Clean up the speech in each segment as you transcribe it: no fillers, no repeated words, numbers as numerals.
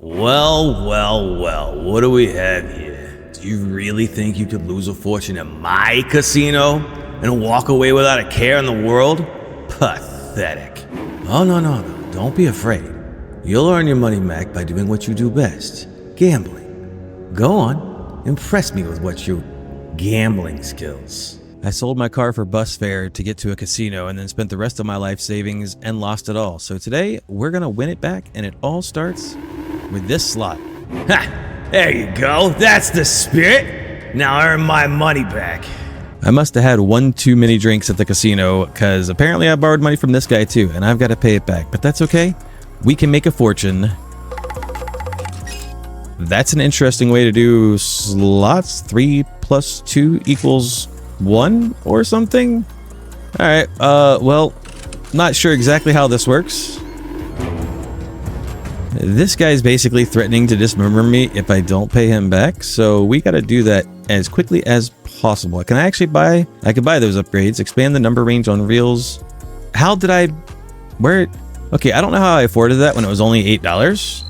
Well, what do we have here? Do you really think you could lose a fortune in my casino and walk away without a care in the world? Pathetic. Oh, no. Don't be afraid. You'll earn your money back by doing what you do best, gambling. Go on, impress me with what your gambling skills. I sold my car for bus fare to get to a casino and then spent the rest of my life savings and lost it all. So today, we're gonna win it back, and it all starts with this slot. Ha! There you go. That's the spirit. Now earn my money back. I must have had one too many drinks at the casino, because apparently I borrowed money from this guy too, and I've got to pay it back. But that's okay. We can make a fortune. That's an interesting way to do slots. 3 + 2 = 1 or something? Alright, well, not sure exactly how this works. This guy's basically threatening to dismember me if I don't pay him back, so we gotta do that as quickly as possible. Can I actually buy? I could buy those upgrades. Expand the number range on reels. How did I... Where... Okay, I don't know how I afforded that when it was only $8.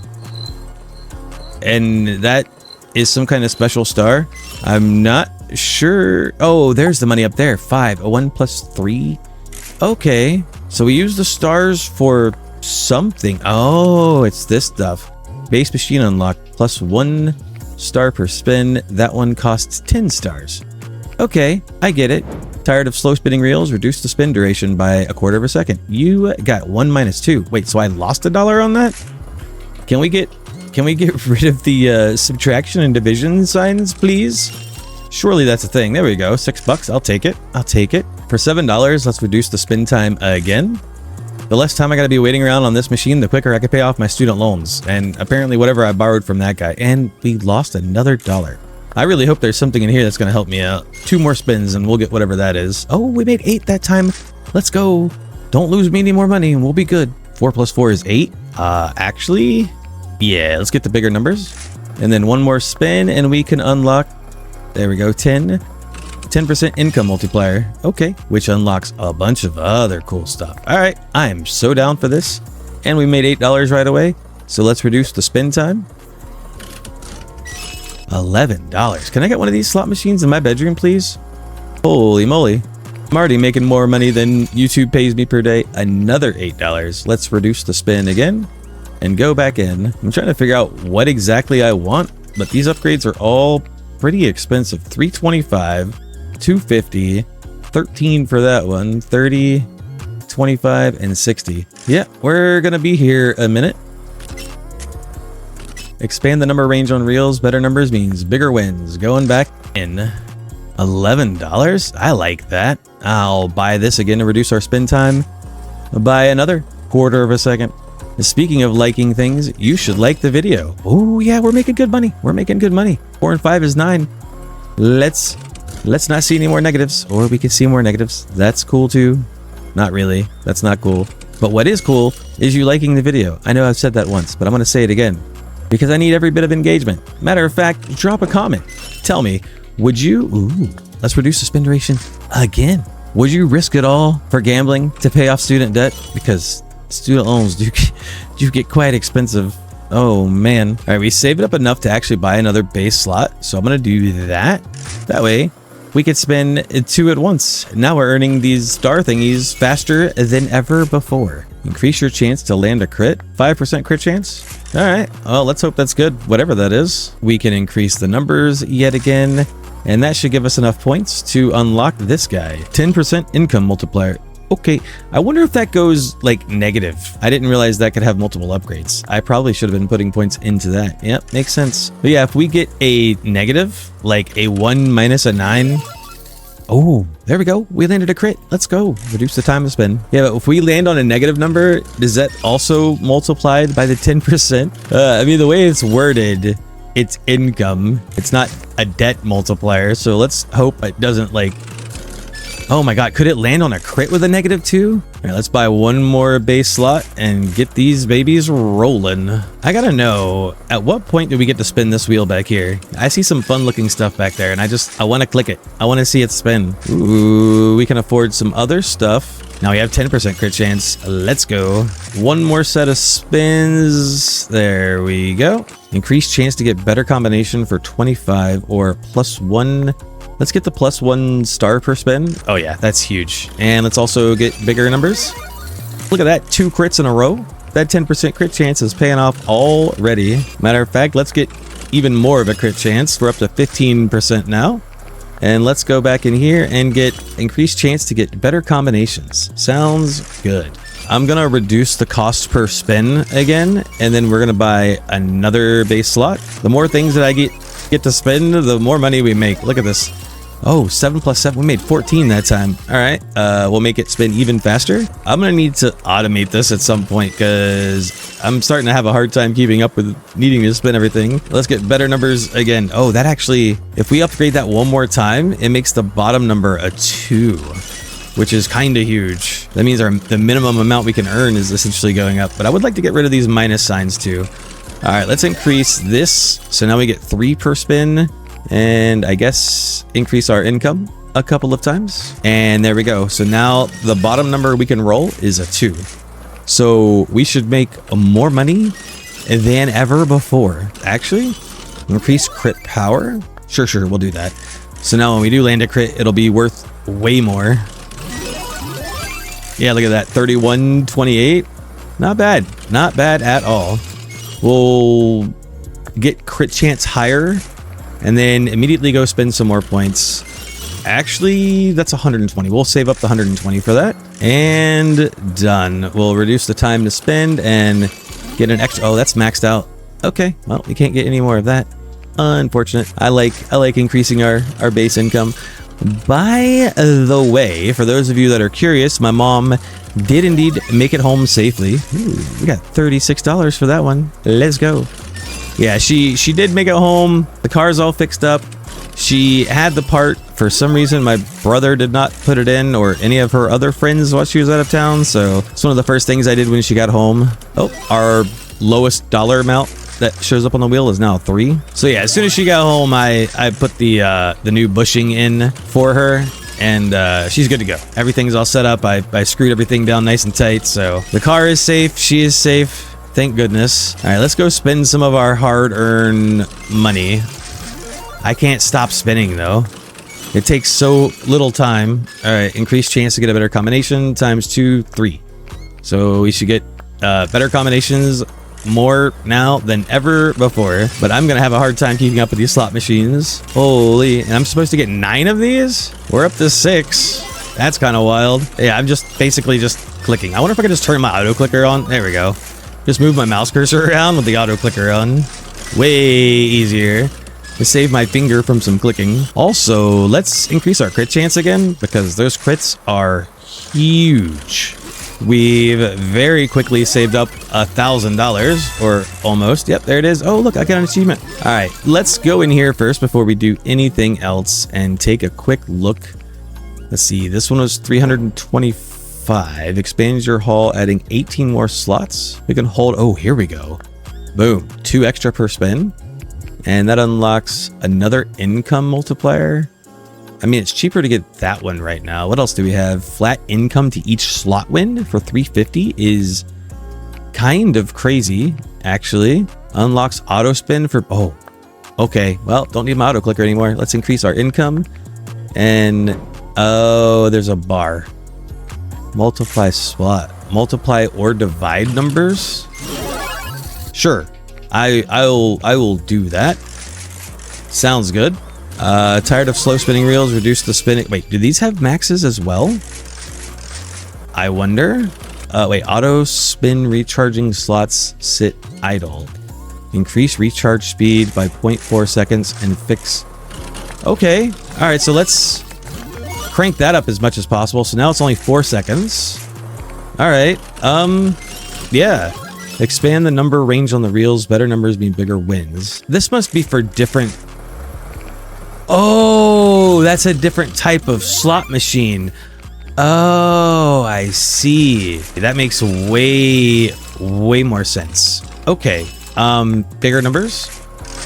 And that is some kind of special star. I'm not sure. Oh, there's the money up there. 5. A 1 + 3. Okay. So we use the stars for something. Oh, it's this stuff. Base machine unlock. +1 star per spin. That one costs 10 stars. Okay, I get it. Tired of slow spinning reels? Reduce the spin duration by 1/4 second. You got 1 - 2. Wait, so I lost $1 on that? Can we get rid of the subtraction and division signs, please? Surely that's a thing. There we go. $6. I'll take it. For $7, let's reduce the spin time again. The less time I gotta be waiting around on this machine, the quicker I can pay off my student loans. And apparently whatever I borrowed from that guy. And we lost another $1. I really hope there's something in here that's gonna help me out. 2 more spins and we'll get whatever that is. Oh, we made 8 that time. Let's go. Don't lose me any more money and we'll be good. 4 + 4 is 8. Actually, yeah, let's get the bigger numbers. And then 1 more spin and we can unlock, there we go, 10. 10% income multiplier. Okay, which unlocks a bunch of other cool stuff. All right, I am so down for this. And we made $8 right away. So let's reduce the spin time. $11. Can I get one of these slot machines in my bedroom, please? Holy moly. I'm already making more money than YouTube pays me per day. Another $8. Let's reduce the spin again and go back in. I'm trying to figure out what exactly I want, but these upgrades are all pretty expensive. $325, $250, $13 for that one, $30, $25, and $60. Yeah, we're gonna be here a minute. Expand the number range on reels. Better numbers means bigger wins. Going back in. $11. I like that. I'll buy this again to reduce our spin time by another 1/4 second. Speaking of liking things, you should like the video. Oh yeah, we're making good money. 4 and 5 is 9. Let's not see any more negatives, or we can see more negatives. That's cool too. Not really. That's not cool. But what is cool is you liking the video. I know I've said that once, but I'm going to say it again because I need every bit of engagement. Matter of fact, drop a comment. Tell me, would you... Ooh, let's reduce the spin duration again. Would you risk it all for gambling to pay off student debt? Because student loans do get quite expensive. Oh man. All right, we saved up enough to actually buy another base slot. So I'm going to do that. That way we could spin 2 at once. Now we're earning these star thingies faster than ever before. Increase your chance to land a crit. 5% crit chance. All right. Well, let's hope that's good. Whatever that is. We can increase the numbers yet again. And that should give us enough points to unlock this guy. 10% income multiplier. Okay, I wonder if that goes like negative. I didn't realize that could have multiple upgrades. I probably should have been putting points into that. Yep, makes sense. But yeah, if we get a negative, like a 1 - a 9. Oh, there we go. We landed a crit. Let's go. Reduce the time to spin. Yeah, but if we land on a negative number, does that also multiplied by the 10%? I mean, the way it's worded, it's income. It's not a debt multiplier. So let's hope it doesn't like Oh my god, could it land on a crit with a -2? All right, let's buy one more base slot and get these babies rolling. I gotta know, at what point do we get to spin this wheel back here? I see some fun looking stuff back there, and I want to click it. I want to see it spin. Ooh, we can afford some other stuff. Now we have 10% crit chance. Let's go. One more set of spins. There we go. Increased chance to get better combination for 25 or +1. Let's get the +1 star per spin. Oh yeah, that's huge. And let's also get bigger numbers. Look at that, 2 crits in a row. That 10% crit chance is paying off already. Matter of fact, let's get even more of a crit chance. We're up to 15% now. And let's go back in here and get increased chance to get better combinations. Sounds good. I'm gonna reduce the cost per spin again, and then we're gonna buy another base slot. The more things that I get to spend, the more money we make. Look at this. Oh, 7 + 7. We made 14 that time. All right. We'll make it spin even faster. I'm going to need to automate this at some point because I'm starting to have a hard time keeping up with needing to spin everything. Let's get better numbers again. Oh, that actually, if we upgrade that one more time, it makes the bottom number a 2, which is kind of huge. That means the minimum amount we can earn is essentially going up. But I would like to get rid of these minus signs too. All right, let's increase this. So now we get 3 per spin. And I guess increase our income a couple of times. And there we go. So now the bottom number we can roll is a 2. So we should make more money than ever before. Actually, increase crit power. Sure, we'll do that. So now when we do land a crit, it'll be worth way more. Yeah, look at that. 31.28. Not bad. Not bad at all. We'll get crit chance higher. And then immediately go spend some more points. Actually, that's 120. We'll save up the 120 for that. And done. We'll reduce the time to spend and get an extra. Oh, that's maxed out. Okay, well, we can't get any more of that. Unfortunate. I like increasing our base income. By the way, for those of you that are curious, my mom did indeed make it home safely. Ooh, we got $36 for that one. Let's go. Yeah, she did make it home. The car's all fixed up. She had the part. For some reason, my brother did not put it in, or any of her other friends while she was out of town. So it's one of the first things I did when she got home. Oh, our lowest dollar amount that shows up on the wheel is now 3. So yeah, as soon as she got home, I put the new bushing in for her. And she's good to go. Everything's all set up. I screwed everything down nice and tight. So the car is safe. She is safe. Thank goodness. All right, let's go spend some of our hard-earned money. I can't stop spinning, though. It takes so little time. All right, increased chance to get a better combination times 2, 3. So we should get better combinations more now than ever before. But I'm going to have a hard time keeping up with these slot machines. Holy, and I'm supposed to get 9 of these? We're up to 6. That's kind of wild. Yeah, I'm just basically just clicking. I wonder if I can just turn my auto clicker on. There we go. Just move my mouse cursor around with the auto clicker on. Way easier. To save my finger from some clicking. Also, let's increase our crit chance again because those crits are huge. We've very quickly saved up $1,000 or almost. Yep, there it is. Oh, look, I got an achievement. All right, let's go in here first before we do anything else and take a quick look. Let's see, this one was 325. Expands your haul, adding 18 more slots. We can hold. Oh, here we go. Boom. 2 extra per spin. And that unlocks another income multiplier. I mean, it's cheaper to get that one right now. What else do we have? Flat income to each slot win for 350 is kind of crazy, actually. Unlocks auto spin for. Oh, okay. Well, don't need my auto clicker anymore. Let's increase our income. And oh, there's a bar. Multiply slot. Multiply or divide numbers. Sure. I will do that. Sounds good. Tired of slow spinning reels. Reduce the spinning. Wait, do these have maxes as well? I wonder. Wait, auto spin recharging slots sit idle. Increase recharge speed by 0.4 seconds and fix. Okay. All right. So let's crank that up as much as possible. So now it's only 4 seconds. All right. Yeah. Expand the number range on the reels. Better numbers mean bigger wins. This must be for different. Oh, Oh, that's a different type of slot machine. Oh, I see. That makes way more sense. Okay. Bigger numbers,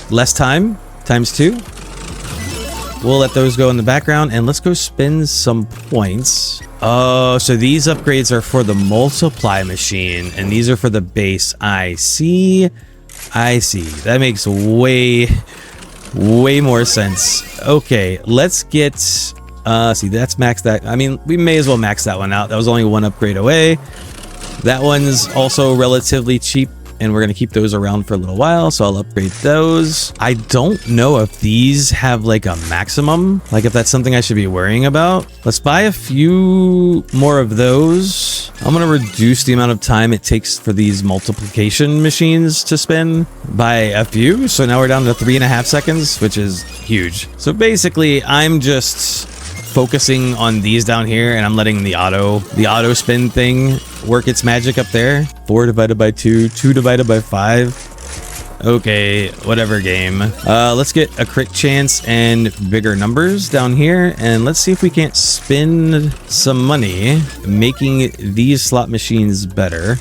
less time, ×2. We'll let those go in the background and let's go spend some points. Oh, so these upgrades are for the multiply machine and these are for the base. I see. That makes way more sense. Okay, let's get, see, that's maxed that. I mean, we may as well max that one out. That was only one upgrade away. That one's also relatively cheap. And we're going to keep those around for a little while, so I'll upgrade those. I don't know if these have like a maximum, like if that's something I should be worrying about. Let's buy a few more of those. I'm going to reduce the amount of time it takes for these multiplication machines to spin by a few. So now we're down to 3.5 seconds, which is huge. So basically, I'm just focusing on these down here and I'm letting the auto spin thing work its magic up there. 4 divided by 2, 2 divided by 5. Okay, whatever game. Let's get a crit chance and bigger numbers down here and let's see if we can't spin some money making these slot machines better.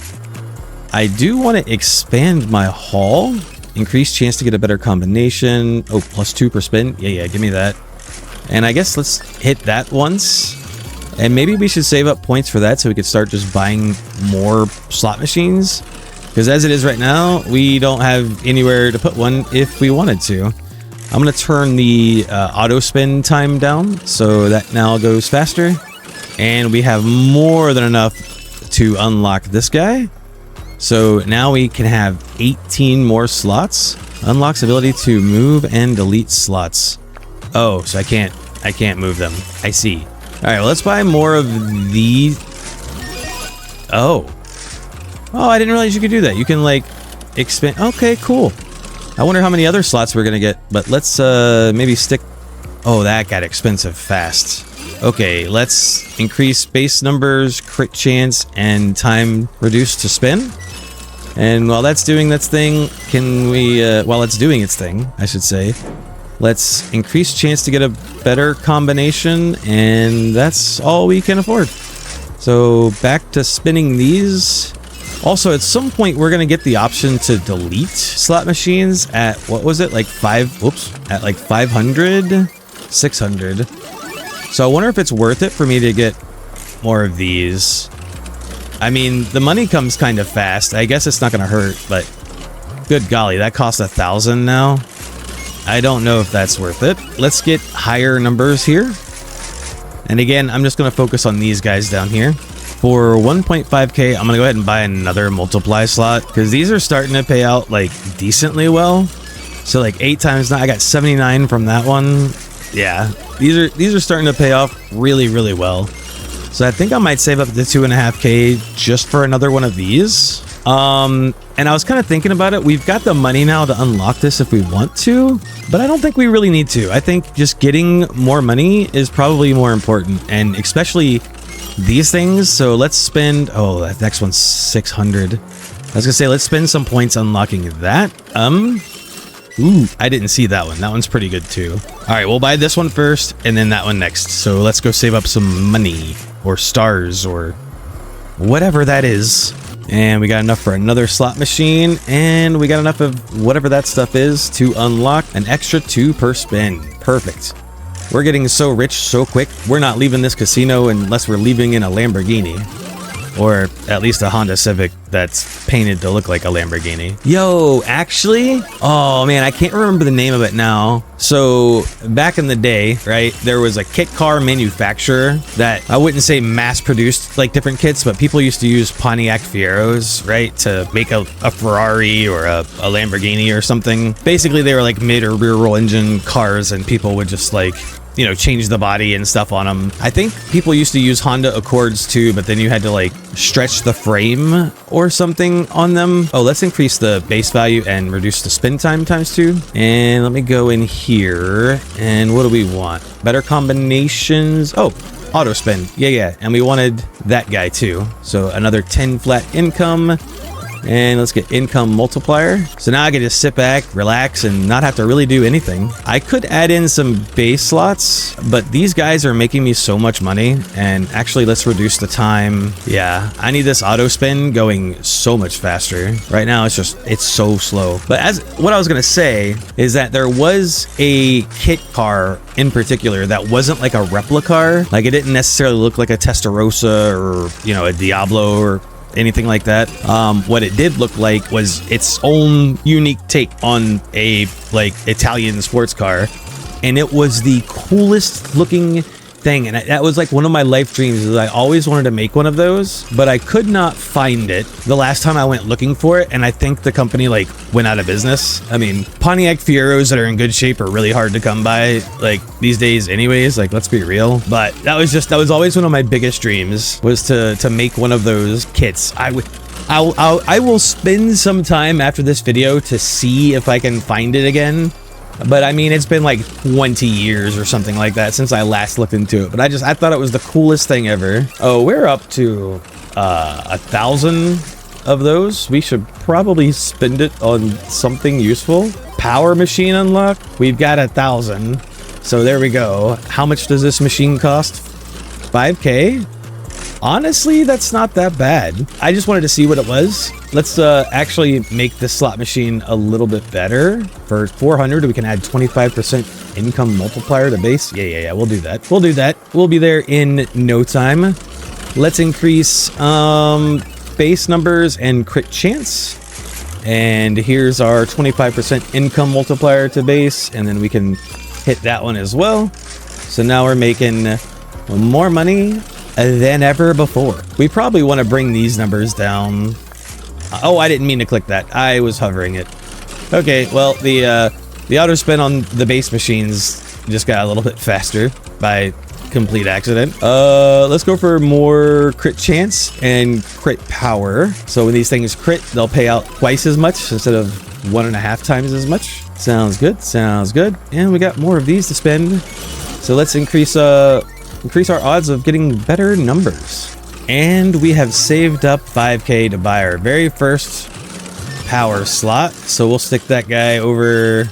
I do want to expand my haul. Increased chance to get a better combination. Oh, +2 per spin. Yeah, give me that. And I guess let's hit that once. And maybe we should save up points for that so we could start just buying more slot machines. Because as it is right now, we don't have anywhere to put one if we wanted to. I'm going to turn the auto spin time down so that now goes faster. And we have more than enough to unlock this guy. So now we can have 18 more slots. Unlocks ability to move and delete slots. Oh, so I can't move them. I see. All right, well, let's buy more of these. Oh, I didn't realize you could do that. You can like expand. Okay, cool. I wonder how many other slots we're gonna get, but let's maybe stick. Oh, that got expensive fast. Okay, let's increase base numbers, crit chance, and time reduced to spin. And while that's doing its thing, while it's doing its thing, I should say, let's increase chance to get a better combination, and that's all we can afford. So back to spinning these. Also, at some point, we're going to get the option to delete slot machines at, what was it, like 500, 600. So I wonder if it's worth it for me to get more of these. I mean, the money comes kind of fast. I guess it's not going to hurt, but good golly, that costs 1,000 now. I don't know if that's worth it. Let's get higher numbers here. And again, I'm just going to focus on these guys down here. For 1.5k, I'm going to go ahead and buy another multiply slot because these are starting to pay out like decently well. So like 8 times 9, I got 79 from that one. Yeah, these are starting to pay off really well. So I think I might save up to 2.5k just for another one of these. And I was kind of thinking about it. We've got the money now to unlock this if we want to, but I don't think we really need to. I think just getting more money is probably more important, and especially these things. So let's spend, oh, that next one's 600. I was gonna say, let's spend some points unlocking that. Ooh, I didn't see that one. That one's pretty good too. All right, we'll buy this one first and then that one next. So let's go save up some money or stars or whatever that is. And we got enough for another slot machine, and we got enough of whatever that stuff is to unlock an extra 2 per spin. Perfect. We're getting so rich so quick. We're not leaving this casino unless we're leaving in a Lamborghini. Or at least a Honda Civic that's painted to look like a Lamborghini. Yo, actually, oh man, I can't remember the name of it now. So back in the day, right, there was a kit car manufacturer that I wouldn't say mass produced like different kits, but people used to use Pontiac Fieros, right, to make a Ferrari or a Lamborghini or something. Basically, they were like mid or rear roll engine cars, and people would just like, you know, change the body and stuff on them. I think people used to use Honda Accords too, but then you had to like stretch the frame or something on them. Oh, let's increase the base value and reduce the spin time ×2. And let me go in here. And what do we want? Better combinations. Oh, auto spin. Yeah. And we wanted that guy too. So another 10 flat income. And let's get income multiplier. So now I can just sit back, relax, and not have to really do anything. I could add in some base slots, but these guys are making me so much money. And actually, let's reduce the time. Yeah, I need this auto spin going so much faster. Right now, it's so slow. But what I was gonna say is that there was a kit car in particular that wasn't like a replica car. Like, it didn't necessarily look like a Testarossa or, you know, a Diablo or anything like that. What it did look like was its own unique take on a like Italian sports car, and it was the coolest looking thing. And that was like one of my life dreams, is I always wanted to make one of those, but I could not find it the last time I went looking for it, and I think the company like went out of business. I mean, Pontiac Fieros that are in good shape are really hard to come by like these days anyways, like, let's be real. But that was always one of my biggest dreams, was to make one of those kits. I will spend some time after this video to see if I can find it again. But I mean, it's been like 20 years or something like that since I last looked into it. But I thought it was the coolest thing ever. Oh, we're up to 1,000 of those. We should probably spend it on something useful. Power machine unlock. We've got 1,000. So there we go. How much does this machine cost? 5K? Honestly, that's not that bad. I just wanted to see what it was. Let's actually make this slot machine a little bit better. For 400, we can add 25% income multiplier to base. Yeah, we'll do that. We'll be there in no time. Let's increase base numbers and crit chance. And here's our 25% income multiplier to base, and then we can hit that one as well. So now we're making more money than ever before. We probably want to bring these numbers down. Oh, I didn't mean to click that. I was hovering it. Okay, well, the auto spin on the base machines just got a little bit faster by complete accident. Let's go for more crit chance and crit power. So when these things crit, they'll pay out twice as much instead of 1.5 times as much. Sounds good. And we got more of these to spend. So let's increase our odds of getting better numbers. And we have saved up 5K to buy our very first power slot. So we'll stick that guy over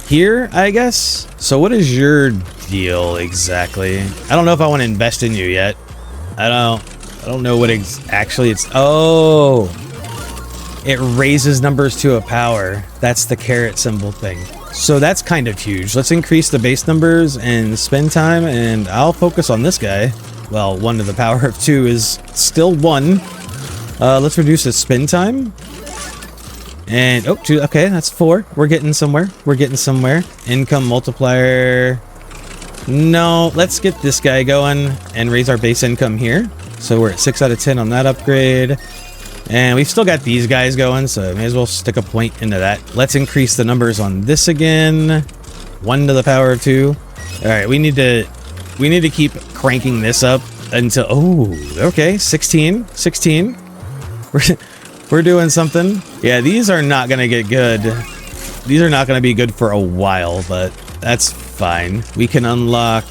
here, I guess. So what is your deal exactly? I don't know if I want to invest in you yet. I don't know what actually it's. Oh, it raises numbers to a power. That's the carrot symbol thing. So that's kind of huge. Let's increase the base numbers and spend time, and I'll focus on this guy. Well, 1 to the power of 2 is still 1. Let's reduce the spin time. And, 2, okay, that's 4. We're getting somewhere. Income multiplier. No, let's get this guy going and raise our base income here. So we're at 6 out of 10 on that upgrade. And we've still got these guys going, so may as well stick a point into that. Let's increase the numbers on this again. 1 to the power of 2. All right, we need to keep cranking this up until, okay, 16. We're doing something. Yeah, these are not gonna get good. These are not gonna be good for a while, but that's fine. We can unlock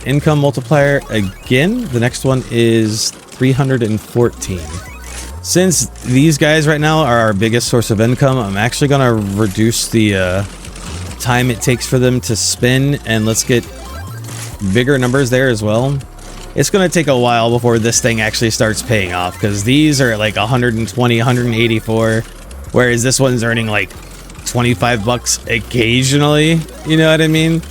income multiplier again. The next one is 314. Since these guys right now are our biggest source of income, I'm actually gonna reduce the time it takes for them to spin, and let's get bigger numbers there as well. It's gonna take a while before this thing actually starts paying off, because these are at like 120, 184, whereas this one's earning like 25 bucks occasionally, you know what I mean?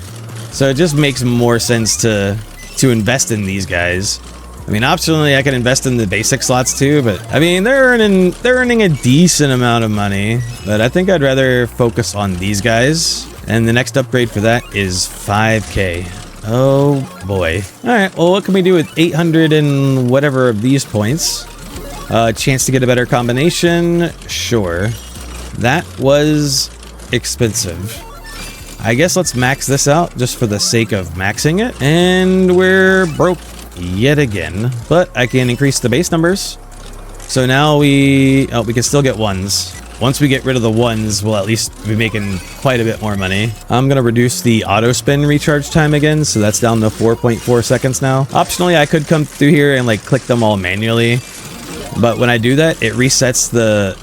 So it just makes more sense to invest in these guys. I mean, optionally, I can invest in the basic slots too, but I mean, they're earning a decent amount of money, but I think I'd rather focus on these guys. And the next upgrade for that is 5K. Oh boy. All right, well, what can we do with 800 and whatever of these points? Chance to get a better combination? Sure. That was expensive. I guess let's max this out just for the sake of maxing it. And we're broke yet again, but I can increase the base numbers. So now we can still get ones. Once we get rid of the ones, we'll at least be making quite a bit more money. I'm gonna reduce the auto spin recharge time again, so that's down to 4.4 seconds now. Optionally, I could come through here and like click them all manually, But when I do that, it resets the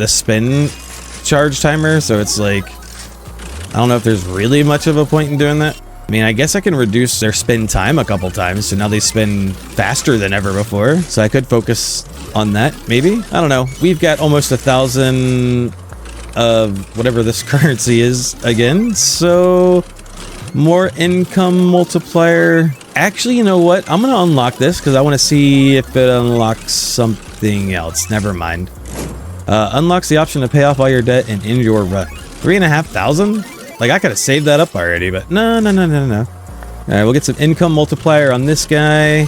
spin charge timer. So it's like, I don't know if there's really much of a point in doing that. I mean, I guess I can reduce their spin time a couple times, so now they spin faster than ever before. So I could focus on that, maybe? I don't know. We've got almost 1,000 of whatever this currency is again, so more income multiplier. Actually, you know what? I'm going to unlock this because I want to see if it unlocks something else. Never mind. Unlocks the option to pay off all your debt and end your run. 3,500? Like, I could have saved that up already, but no. All right, we'll get some income multiplier on this guy.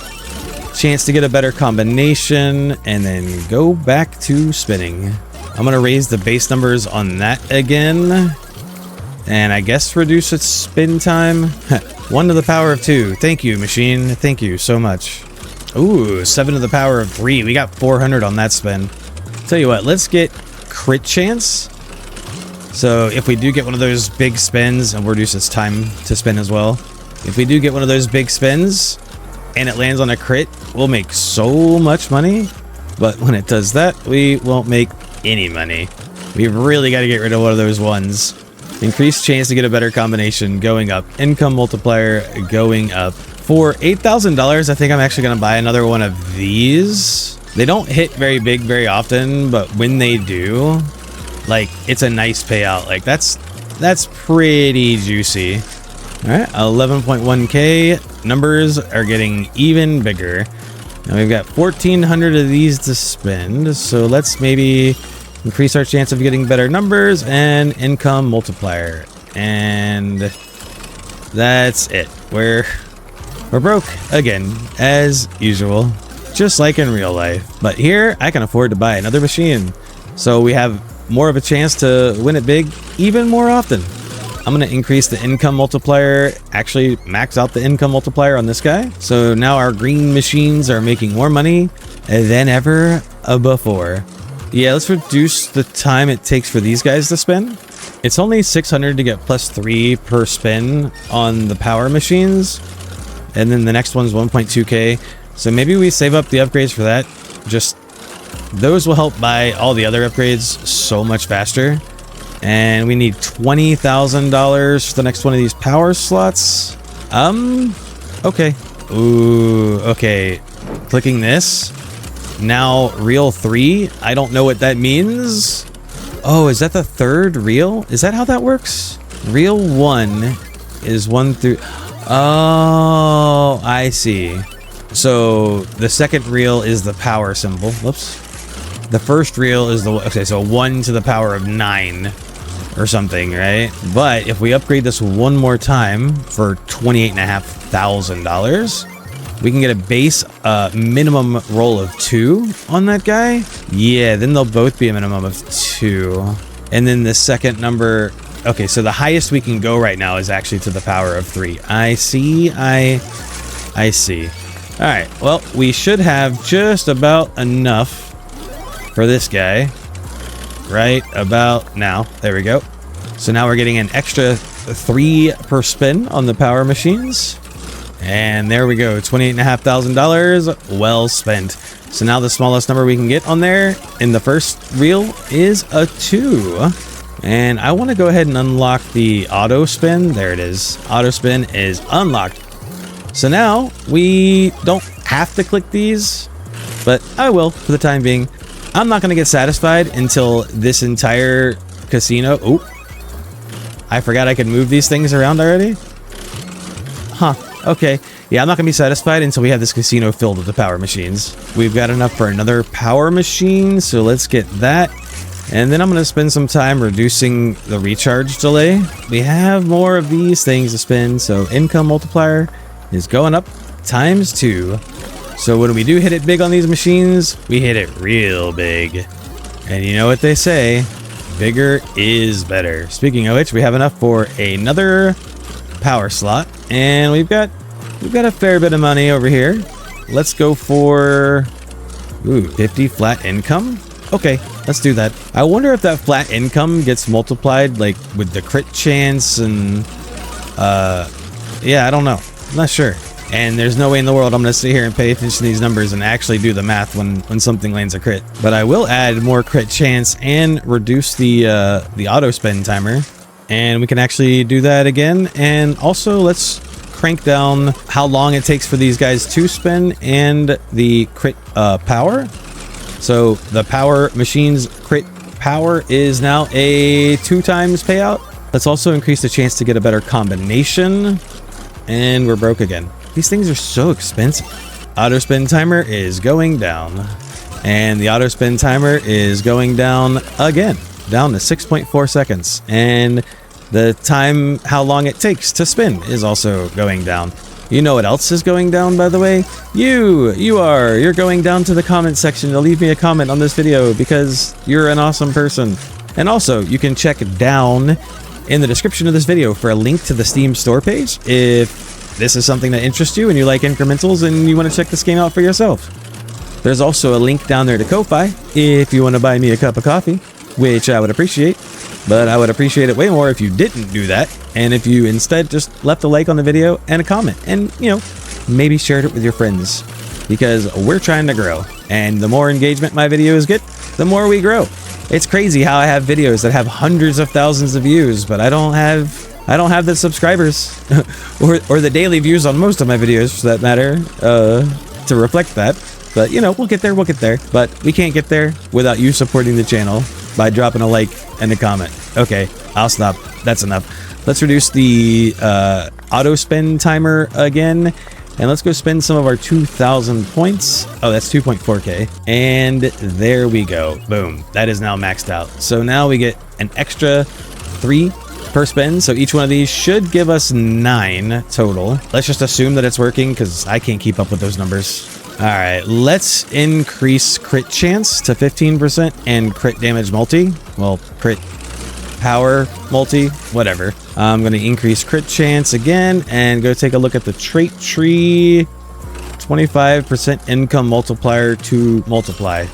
Chance to get a better combination, and then go back to spinning. I'm going to raise the base numbers on that again. And I guess reduce its spin time. 1 to the power of 2. Thank you, machine. Thank you so much. Ooh, 7 to the power of 3. We got 400 on that spin. Tell you what, let's get crit chance. So if we do get one of those big spins, and we'll reduce its time to spin as well. If we do get one of those big spins and it lands on a crit, we'll make so much money. But when it does that, we won't make any money. We've really got to get rid of one of those ones. Increased chance to get a better combination going up. Income multiplier going up. For $8,000, I think I'm actually going to buy another one of these. They don't hit very big very often, but when they do, like, it's a nice payout. Like, that's pretty juicy. All right, 11.1k. Numbers are getting even bigger. Now we've got 1,400 of these to spend, so let's maybe increase our chance of getting better numbers and income multiplier. And that's it. We're broke again, as usual, just like in real life. But here, I can afford to buy another machine, so we have more of a chance to win it big even more often. I'm going to increase the income multiplier, actually max out the income multiplier on this guy. So now our green machines are making more money than ever before. Yeah, let's reduce the time it takes for these guys to spin. It's only 600 to get +3 per spin on the power machines. And then the next one's 1.2k. So maybe we save up the upgrades for that. Just those will help buy all the other upgrades so much faster. And we need $20,000 for the next one of these power slots. Okay. Ooh, okay. Clicking this. Now, reel 3. I don't know what that means. Oh, is that the third reel? Is that how that works? Reel 1 is 1 through... Oh, I see. So, the second reel is the power symbol. Whoops. The first reel is the... Okay, so 1 to the power of 9 or something, right? But if we upgrade this one more time for $28,500, we can get a base minimum roll of 2 on that guy. Yeah, then they'll both be a minimum of 2. And then the second number... Okay, so the highest we can go right now is actually to the power of 3. I see. I see. All right, well, we should have just about enough for this guy right about now. There we go. So now we're getting an extra 3 per spin on the power machines. And there we go, $28,500 well spent. So now the smallest number we can get on there in the first reel is a 2. And I want to go ahead and unlock the auto spin. There it is. Auto spin is unlocked. So now we don't have to click these, but I will for the time being. I'm not going to get satisfied until this entire casino... Oh, I forgot I could move these things around already. Huh. Okay. Yeah, I'm not going to be satisfied until we have this casino filled with the power machines. We've got enough for another power machine, so let's get that. And then I'm going to spend some time reducing the recharge delay. We have more of these things to spin, so income multiplier is going up ×2. So when we do hit it big on these machines, we hit it real big. And you know what they say, bigger is better. Speaking of which, we have enough for another power slot, and we've got a fair bit of money over here. Let's go for 50 flat income. Okay, let's do that. I wonder if that flat income gets multiplied like with the crit chance and yeah, I don't know. I'm not sure. And there's no way in the world I'm going to sit here and pay attention to these numbers and actually do the math when something lands a crit. But I will add more crit chance and reduce the auto spend timer. And we can actually do that again. And also let's crank down how long it takes for these guys to spin and the crit power. So the power machine's crit power is now a 2 times payout. Let's also increase the chance to get a better combination. And we're broke again. These things are so expensive. Auto spin timer is going down. And the auto spin timer is going down again. Down to 6.4 seconds. And the time, how long it takes to spin is also going down. You know what else is going down, by the way? You're going down to the comment section to leave me a comment on this video because you're an awesome person. And also, you can check down in the description of this video for a link to the Steam store page if this is something that interests you and you like incrementals and you want to check this game out for yourself. There's also a link down there to Ko-Fi if you want to buy me a cup of coffee, which I would appreciate. But I would appreciate it way more if you didn't do that. And if you instead just left a like on the video and a comment and, you know, maybe shared it with your friends because we're trying to grow. And the more engagement my videos get, the more we grow. It's crazy how I have videos that have hundreds of thousands of views, but I don't have the subscribers or the daily views on most of my videos for that matter to reflect that. But, you know, we'll get there. But we can't get there without you supporting the channel by dropping a like and a comment. Okay, I'll stop. That's enough. Let's reduce the auto spend timer again. And let's go spend some of our 2,000 points. Oh, that's 2.4k. And there we go. Boom. That is now maxed out. So now we get an extra 3 per spin. So each one of these should give us 9 total. Let's just assume that it's working because I can't keep up with those numbers. All right, let's increase crit chance to 15% and crit damage multi. Well, crit power multi, whatever. I'm going to increase crit chance again and go take a look at the trait tree. 25% income multiplier to multiply.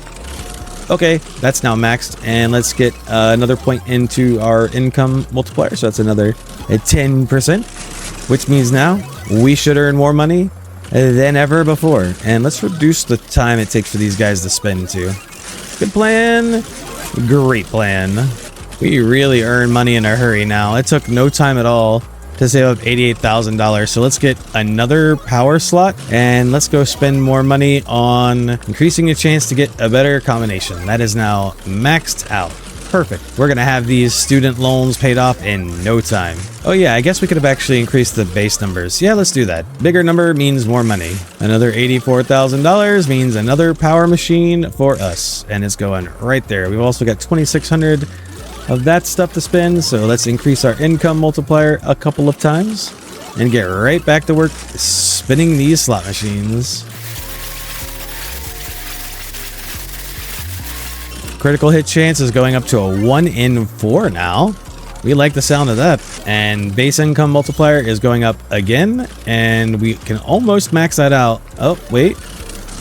Okay, that's now maxed. And let's get another point into our income multiplier. So that's another 10%, which means now we should earn more money than ever before. And let's reduce the time it takes for these guys to spin too. Good plan. Great plan. We really earn money in a hurry now. It took no time at all to save up $88,000. So let's get another power slot and let's go spend more money on increasing the chance to get a better combination. That is now maxed out. Perfect. We're going to have these student loans paid off in no time. Oh yeah, I guess we could have actually increased the base numbers. Yeah, let's do that. Bigger number means more money. Another $84,000 means another power machine for us. And it's going right there. We've also got 2,600 of that stuff to spend. So let's increase our income multiplier a couple of times and get right back to work spinning these slot machines. Critical hit chance is going up to a 1 in 4 now. We like the sound of that. And base income multiplier is going up again. And we can almost max that out. Oh, wait.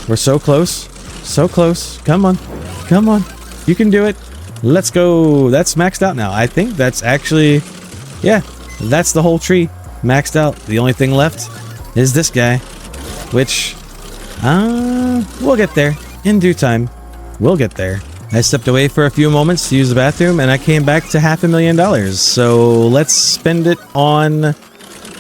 We're so close. So close. Come on. Come on. You can do it. Let's go. That's maxed out now. I think that's actually... Yeah, that's the whole tree maxed out. The only thing left is this guy. Which... we'll get there. In due time. We'll get there. I stepped away for a few moments to use the bathroom and I came back to $500,000. So let's spend it on,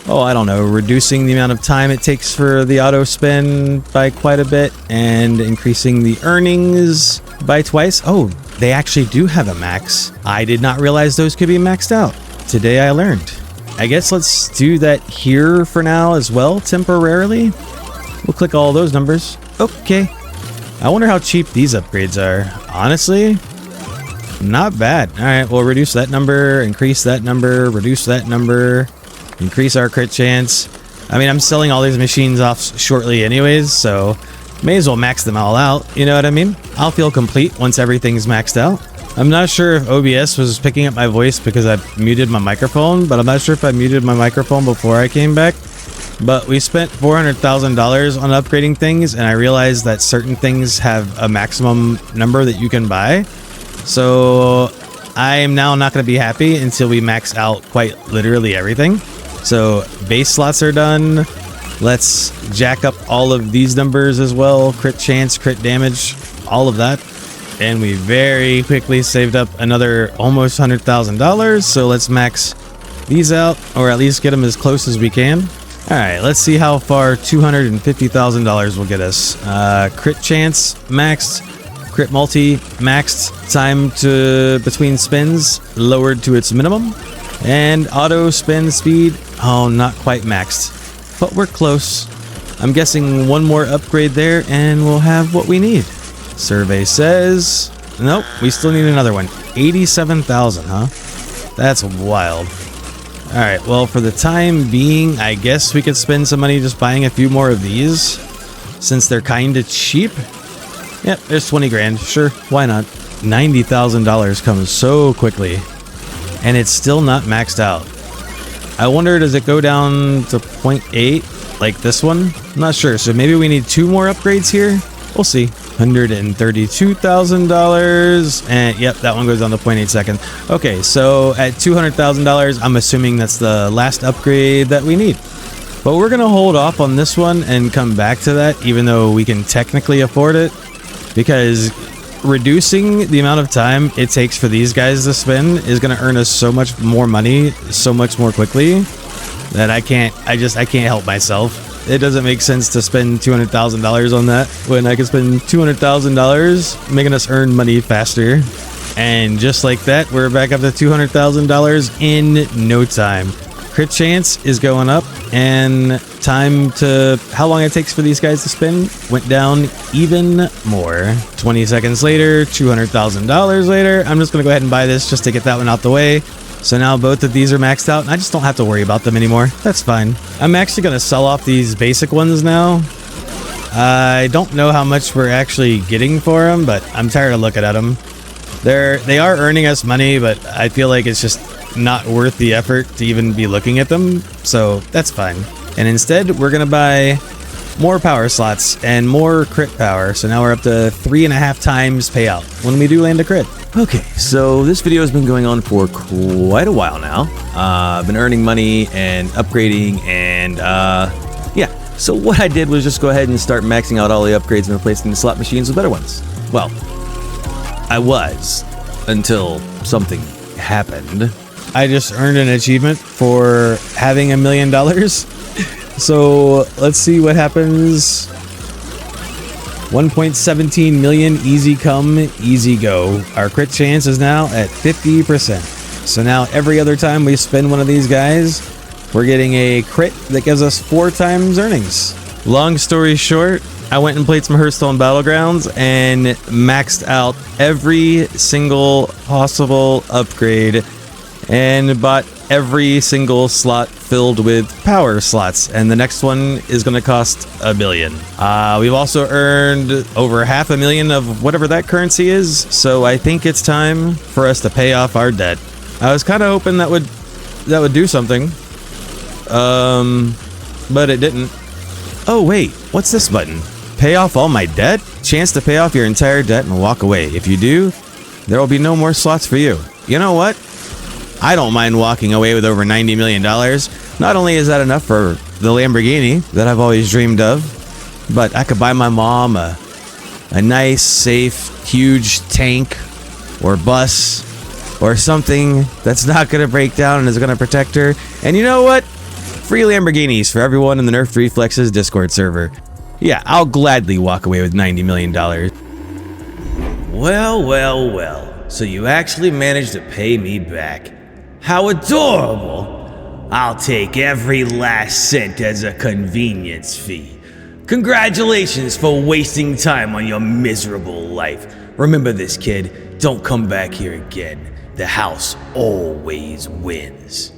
oh, I don't know, reducing the amount of time it takes for the auto spin by quite a bit and increasing the earnings by twice. Oh, they actually do have a max. I did not realize those could be maxed out. Today I learned. I guess let's do that here for now as well, temporarily. We'll click all those numbers. Okay. I wonder how cheap these upgrades are. Honestly, not bad. All right, we'll reduce that number, increase that number, reduce that number, increase our crit chance. I mean, I'm selling all these machines off shortly anyways, so may as well max them all out. You know what I mean? I'll feel complete once everything's maxed out. I'm not sure if OBS was picking up my voice because I muted my microphone, but I'm not sure if I muted my microphone before I came back. But we spent $400,000 on upgrading things, and I realized that certain things have a maximum number that you can buy. So I am now not going to be happy until we max out quite literally everything. So base slots are done. Let's jack up all of these numbers as well. Crit chance, crit damage, all of that. And we very quickly saved up another almost $100,000. So let's max these out, or at least get them as close as we can. All right, let's see how far $250,000 will get us. Crit chance maxed, crit multi maxed, time to between spins lowered to its minimum, and auto spin speed, oh, not quite maxed, but we're close. I'm guessing one more upgrade there and we'll have what we need. Survey says, nope, we still need another one. 87,000, huh? That's wild. All right, well, for the time being, I guess we could spend some money just buying a few more of these since they're kind of cheap. Yep, there's 20 grand. Sure, why not? $90,000 comes so quickly, and it's still not maxed out. I wonder, does it go down to 0.8 like this one? I'm not sure, so maybe we need 2 more upgrades here. We'll see. $132,000, and yep, that one goes down to 0.8 seconds. Okay, so at $200,000, I'm assuming that's the last upgrade that we need. But we're gonna hold off on this one and come back to that, even though we can technically afford it, because reducing the amount of time it takes for these guys to spin is gonna earn us so much more money so much more quickly that I can't help myself. It doesn't make sense to spend $200,000 on that when I can spend $200,000 making us earn money faster. And just like that, we're back up to $200,000 in no time. Crit chance is going up, and time to how long it takes for these guys to spin went down even more. 20 seconds later, $200,000 later. I'm just gonna go ahead and buy this just to get that one out the way. So now both of these are maxed out, and I just don't have to worry about them anymore. That's fine. I'm actually gonna sell off these basic ones now. I don't know how much we're actually getting for them, but I'm tired of looking at them. They are earning us money, but I feel like it's just not worth the effort to even be looking at them, so that's fine. And instead, we're gonna buy more power slots and more crit power, so now we're up to 3.5 times payout when we do land a crit. Okay, so this video has been going on for quite a while now. I've been earning money and upgrading, and yeah. So what I did was just go ahead and start maxing out all the upgrades and replacing the slot machines with better ones. Well, I was, until something happened. I just earned an achievement for having $1 million. So let's see what happens. 1.17 million, easy come, easy go. Our crit chance is now at 50%. So now every other time we spin one of these guys, we're getting a crit that gives us 4 times earnings. Long story short, I went and played some Hearthstone Battlegrounds and maxed out every single possible upgrade and bought every single slot filled with power slots, and the next one is going to cost $1 billion. We've also earned over $500,000 of whatever that currency is, so I think it's time for us to pay off our debt. I was kind of hoping that would do something, but it didn't. Oh wait, what's this button? Pay off all my debt? Chance to pay off your entire debt and walk away. If you do, there will be no more slots for you. You know what? I don't mind walking away with over $90 million. Not only is that enough for the Lamborghini that I've always dreamed of, but I could buy my mom a nice, safe, huge tank or bus or something that's not going to break down and is going to protect her. And you know what? Free Lamborghinis for everyone in the Nerfed Reflexes Discord server. Yeah, I'll gladly walk away with $90 million. Well. So you actually managed to pay me back. How adorable! I'll take every last cent as a convenience fee. Congratulations for wasting time on your miserable life. Remember this, kid. Don't come back here again. The house always wins.